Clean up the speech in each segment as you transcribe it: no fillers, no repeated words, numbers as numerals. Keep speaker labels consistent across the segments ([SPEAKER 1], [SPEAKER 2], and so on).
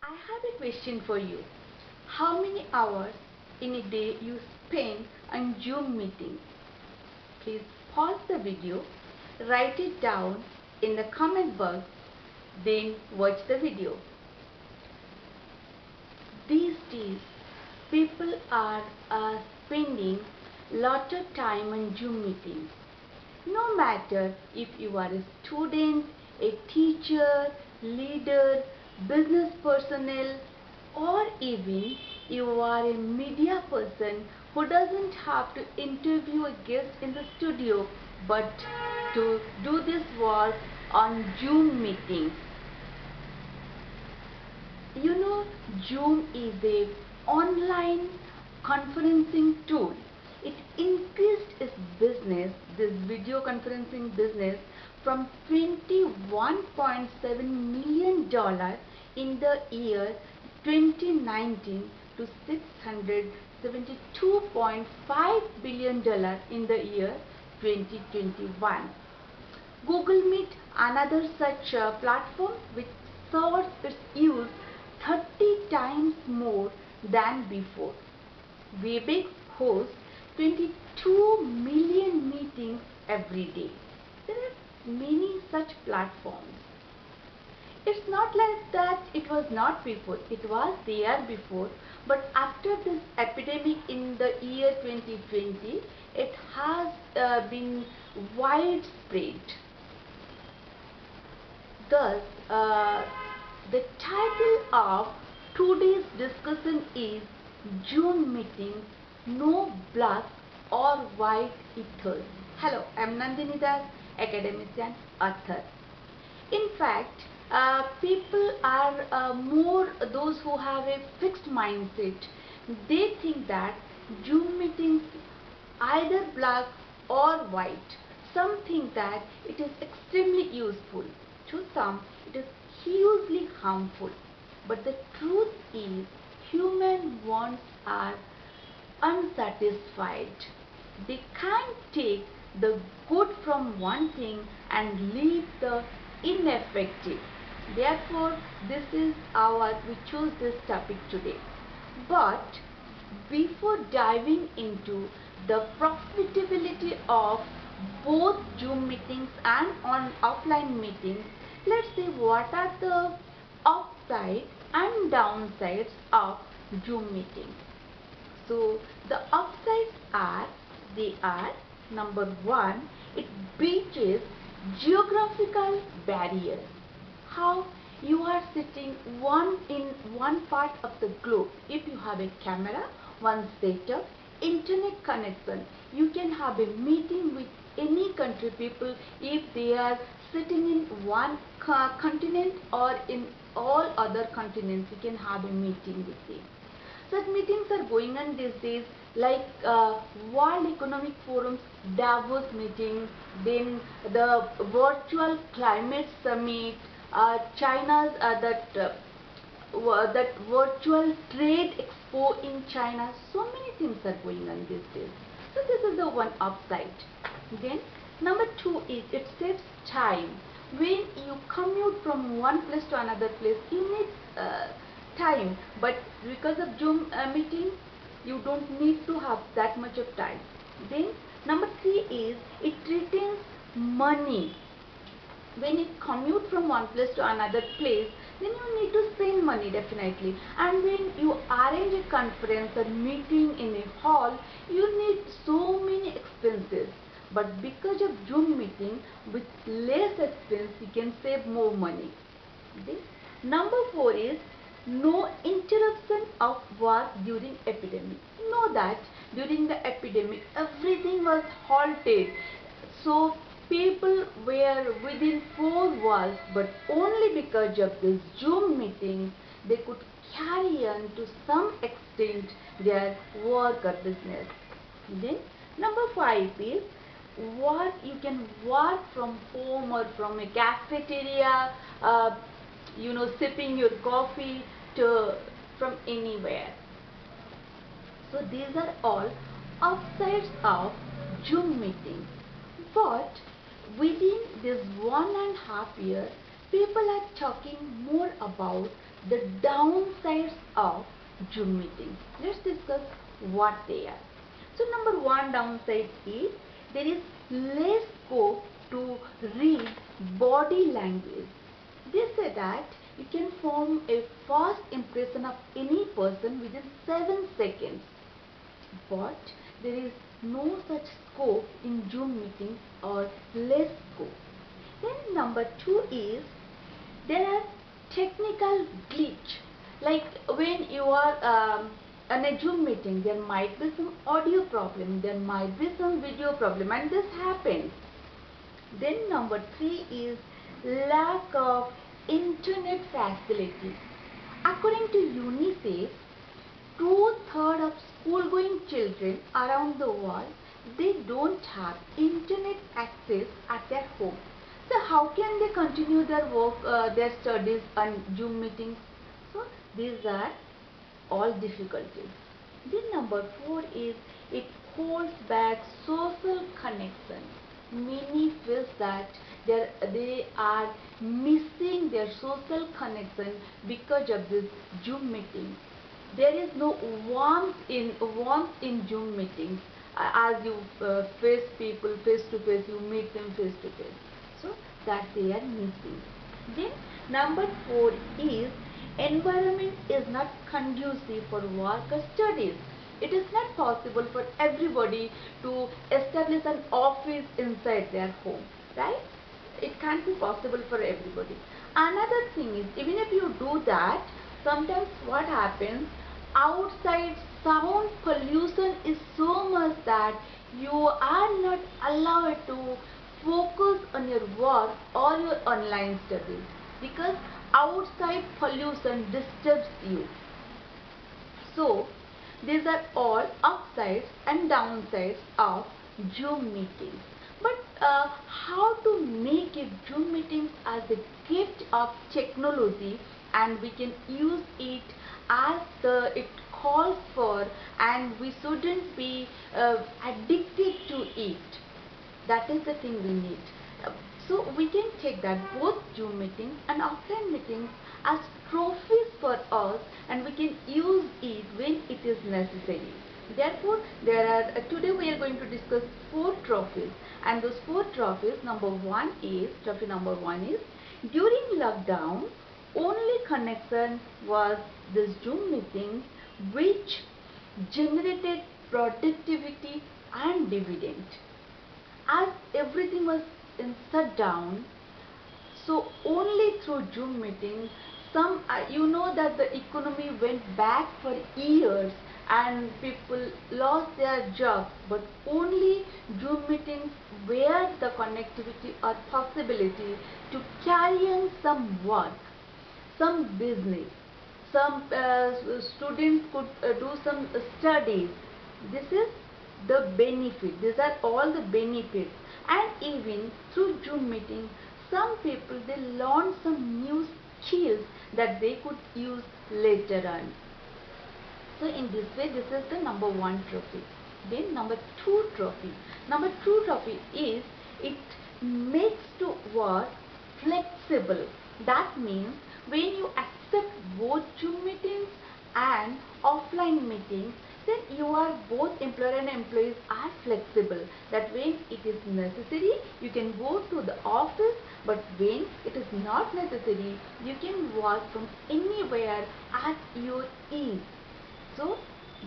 [SPEAKER 1] I have a question for you. How many hours in a day you spend on Zoom meetings? Please pause the video, write it down in the comment box, then watch the video. These days, people are spending lot of time on Zoom meetings. No matter if you are a student, a teacher, leader, business personnel, or even you are a media person who doesn't have to interview a guest in the studio but to do this work on Zoom meetings. You know, Zoom is a online conferencing tool. It increased its business, this video conferencing business, from $21.7 million in the year 2019 to $672.5 billion in the year 2021. Google Meet, another such platform which saw its use 30 times more than before. Webex hosts 22 million meetings every day. There are many such platforms. It's not like that it was not before. It was there before, but after this epidemic in the year 2020, it has been widespread. Thus, the title of today's discussion is Zoom meetings, no black or white ethos. Hello, I am Nandini Das, academician, author. In fact, people are more those who have a fixed mindset. They think that Zoom meetings either black or white. Some think that it is extremely useful. To some, it is hugely harmful. But the truth is, human wants are unsatisfied. They can't take the good from one thing and leave the ineffective. Therefore, we chose this topic today. But before diving into the profitability of both Zoom meetings and offline meetings, let's see what are the upsides and downsides of Zoom meetings. So the upsides are, number one, it breaches geographical barriers. How? You are sitting in one part of the globe. If you have a camera, one setup, internet connection, you can have a meeting with any country people if they are sitting in one continent or in all other continents. You can have a meeting with them. Such meetings are going on these days, like World Economic Forum's Davos meeting, then the virtual climate summit, China's that virtual trade expo in China. So many things are going on these days. So this is the one upside. Then number two is it saves time. When you commute from one place to another place, you need time, but because of Zoom meeting, you don't need to have that much of time. Then number three is it retains money. When you commute from one place to another place, then you need to spend money definitely. And when you arrange a conference or meeting in a hall, you need so many expenses. But because of Zoom meeting, with less expense, you can save more money. Then number four is no interruption of work during epidemic. You know that during the epidemic, everything was halted. So people were within four walls, but only because of this Zoom meeting, they could carry on to some extent their work or business. Then number five is you can work from home or from a cafeteria, sipping your coffee from anywhere. So these are all upsides of Zoom meetings. But within this 1.5 years, people are talking more about the downsides of Zoom meetings. Let's discuss what they are. So number one downside is there is less scope to read body language. They say that you can form a fast impression of any person within 7 seconds. But there is no such scope in Zoom meetings or less scope. Then number two is there are technical glitch. Like when you are in a Zoom meeting, there might be some audio problem, there might be some video problem, and this happens. Then number three is lack of internet facility. According to UNICEF, two-thirds of school-going children around the world, they don't have internet access at their home. So how can they continue their work, their studies on Zoom meetings? So these are all difficulties. Then number four is it holds back social connection. Many feel that they are missing their social connection because of this Zoom meeting. There is no warmth in Zoom meetings. As you face people face to face, you meet them face to face. So that they are missing. Then number four is environment is not conducive for work or studies. It is not possible for everybody to establish an office inside their home, right? It can't be possible for everybody. Another thing is, even if you do that, sometimes what happens, outside sound pollution is so much that you are not allowed to focus on your work or your online studies because outside pollution disturbs you. So these are all upsides and downsides of Zoom meetings. But how to make a Zoom meetings as a gift of technology, and we can use it as it calls for, and we shouldn't be addicted to it. That is the thing we need. So we can take that both Zoom meetings and offline meetings as trophies for us, and we can use it when it is necessary. Therefore, today we are going to discuss 4 trophies, and those 4 trophies, trophy number one is during lockdown, only connection was this Zoom meeting which generated productivity and dividend. As everything was in shutdown, so only through Zoom meetings, you know that the economy went back for years and people lost their jobs, but only Zoom meetings were the connectivity or possibility to carry on some work, some business, some students could do some studies. This is the benefit. These are all the benefits. And even through Zoom meeting, some people, they learn some new skills that they could use later on. So in this way, this is the number 1 trophy. Then number 2 trophy. Number 2 trophy is it makes to work flexible. That means when you accept both Zoom meetings and offline meetings, then you are both employer and employees are flexible. That when it is necessary, you can go to the office, but when it is not necessary, you can work from anywhere at your ease. So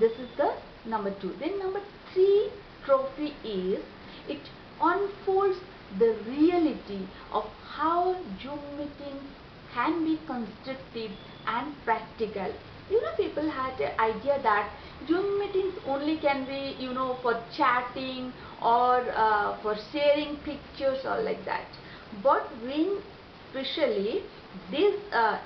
[SPEAKER 1] this is the number 2. Then number 3 trophy is it unfolds the reality of how Zoom meetings can be constructive and practical. You know, people had the idea that Zoom meetings only can be, you know, for chatting or for sharing pictures or like that. But when especially this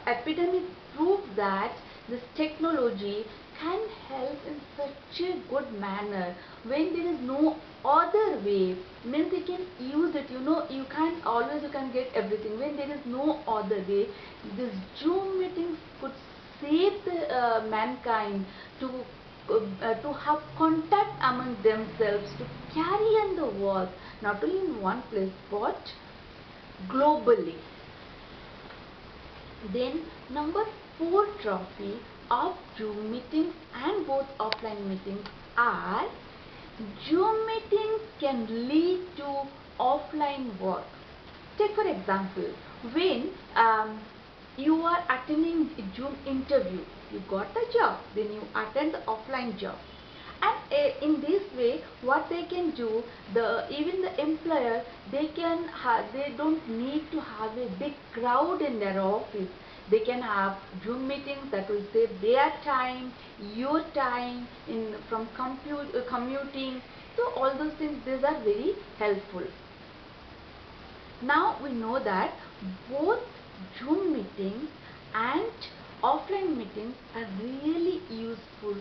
[SPEAKER 1] epidemic proves that this technology can help in such a good manner when there is no other way, means you can use it. You know, you can't always, you can get everything. When there is no other way, this Zoom meetings could save the mankind to have contact among themselves, to carry on the work not only in one place but globally. Then number 4 trophy of Zoom meetings and both offline meetings are Zoom meetings can lead to offline work. Take for example, when you are attending a Zoom interview, you got the job, then you attend the offline job. And in this way, what they can do, even the employer, they don't need to have a big crowd in their office. They can have Zoom meetings that will save their time, your time in from commuting. So all those things, these are very helpful. Now we know that both Zoom meetings and offline meetings are really useful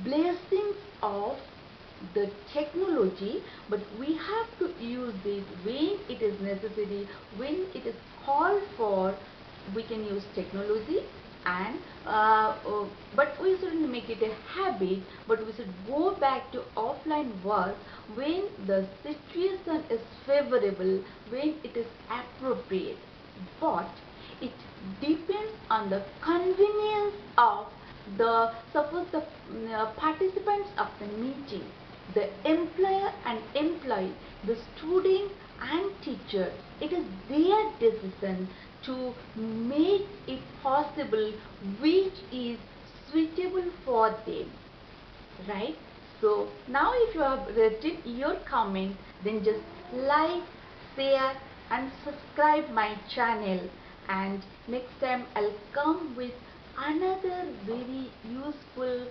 [SPEAKER 1] blessings of the technology, but we have to use it when it is necessary, when it is called for. We can use technology, and but we shouldn't make it a habit, but we should go back to offline work when the situation is favorable, when it is appropriate. But it depends on the convenience of the suppose the participants of the meeting, the employer and employee, the student and teacher. It is their decision to make it possible which is suitable for them, right? So now if you have written your comment, then just like, share and subscribe my channel, and next time I'll come with another very useful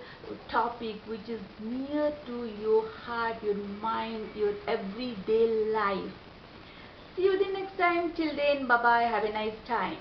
[SPEAKER 1] topic which is near to your heart, your mind, your everyday life. See you the next time. Till then, bye bye. Have a nice time.